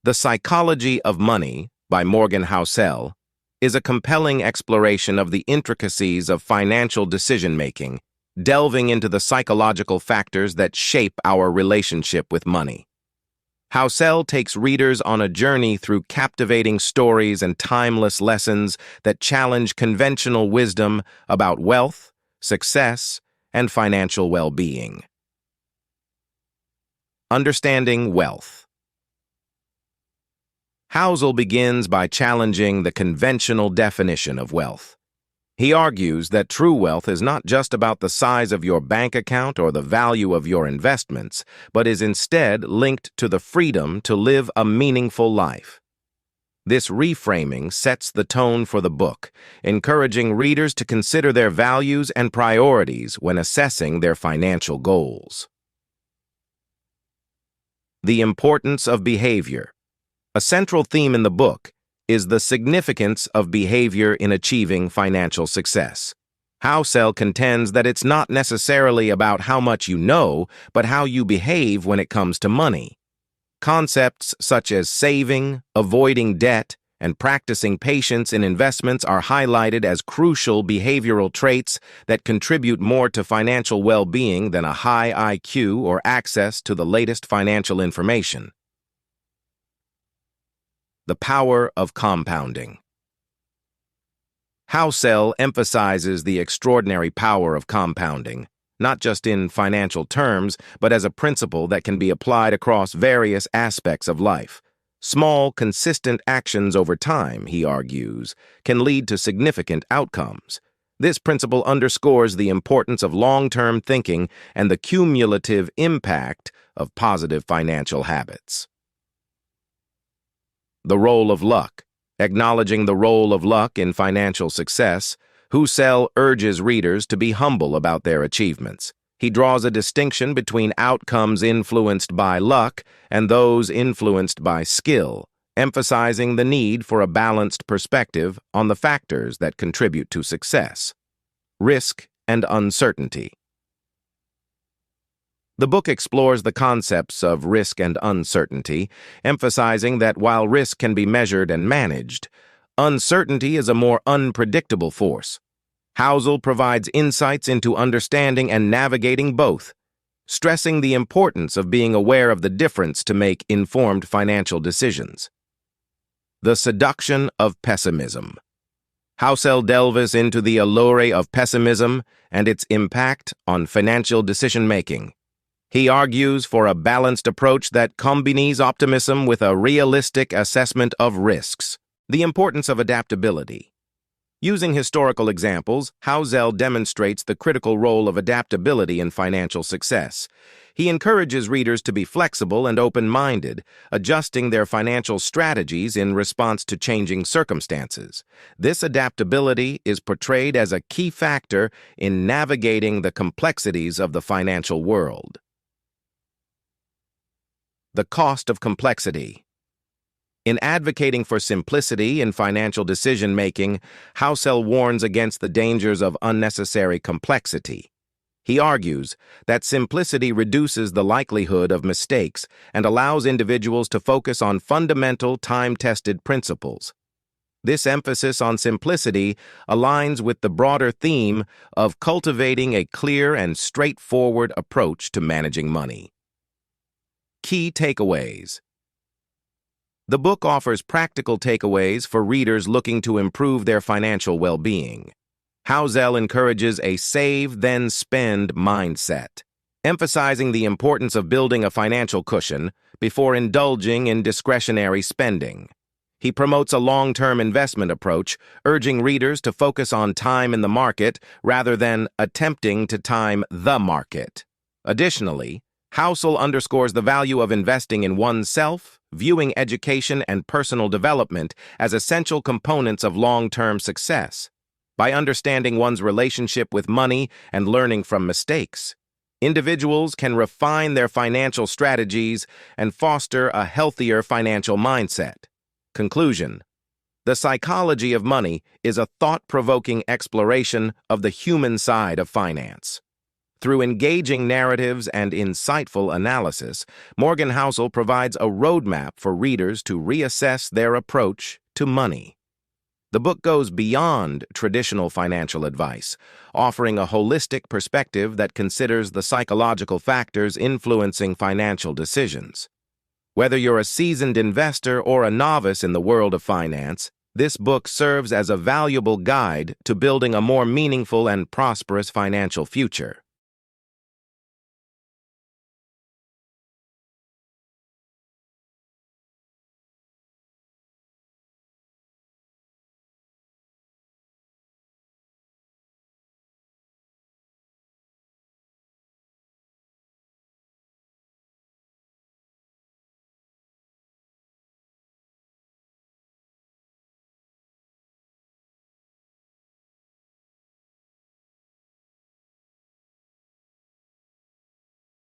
The Psychology of Money by Morgan Housel is a compelling exploration of the intricacies of financial decision-making, delving into the psychological factors that shape our relationship with money. Housel takes readers on a journey through captivating stories and timeless lessons that challenge conventional wisdom about wealth, success, and financial well-being. Understanding wealth. Housel begins by challenging the conventional definition of wealth. He argues that true wealth is not just about the size of your bank account or the value of your investments, but is instead linked to the freedom to live a meaningful life. This reframing sets the tone for the book, encouraging readers to consider their values and priorities when assessing their financial goals. The importance of behavior. A central theme in the book is the significance of behavior in achieving financial success. Housel contends that it's not necessarily about how much you know, but how you behave when it comes to money. Concepts such as saving, avoiding debt, and practicing patience in investments are highlighted as crucial behavioral traits that contribute more to financial well-being than a high IQ or access to the latest financial information. The power of compounding. Housel emphasizes the extraordinary power of compounding, not just in financial terms, but as a principle that can be applied across various aspects of life. Small, consistent actions over time, he argues, can lead to significant outcomes. This principle underscores the importance of long-term thinking and the cumulative impact of positive financial habits. The role of luck. Acknowledging the role of luck in financial success, Housel urges readers to be humble about their achievements. He draws a distinction between outcomes influenced by luck and those influenced by skill, emphasizing the need for a balanced perspective on the factors that contribute to success. Risk and uncertainty. The book explores the concepts of risk and uncertainty, emphasizing that while risk can be measured and managed, uncertainty is a more unpredictable force. Housel provides insights into understanding and navigating both, stressing the importance of being aware of the difference to make informed financial decisions. The seduction of pessimism. Housel delves into the allure of pessimism and its impact on financial decision-making. He argues for a balanced approach that combines optimism with a realistic assessment of risks. The importance of adaptability. Using historical examples, Housel demonstrates the critical role of adaptability in financial success. He encourages readers to be flexible and open-minded, adjusting their financial strategies in response to changing circumstances. This adaptability is portrayed as a key factor in navigating the complexities of the financial world. The cost of complexity. In advocating for simplicity in financial decision-making, Housel warns against the dangers of unnecessary complexity. He argues that simplicity reduces the likelihood of mistakes and allows individuals to focus on fundamental, time-tested principles. This emphasis on simplicity aligns with the broader theme of cultivating a clear and straightforward approach to managing money. Key takeaways. The book offers practical takeaways for readers looking to improve their financial well-being. Housel encourages a save-then-spend mindset, emphasizing the importance of building a financial cushion before indulging in discretionary spending. He promotes a long-term investment approach, urging readers to focus on time in the market rather than attempting to time the market. Additionally, Housel underscores the value of investing in oneself, viewing education and personal development as essential components of long-term success. By understanding one's relationship with money and learning from mistakes, individuals can refine their financial strategies and foster a healthier financial mindset. Conclusion. The Psychology of Money is a thought-provoking exploration of the human side of finance. Through engaging narratives and insightful analysis, Morgan Housel provides a roadmap for readers to reassess their approach to money. The book goes beyond traditional financial advice, offering a holistic perspective that considers the psychological factors influencing financial decisions. Whether you're a seasoned investor or a novice in the world of finance, this book serves as a valuable guide to building a more meaningful and prosperous financial future.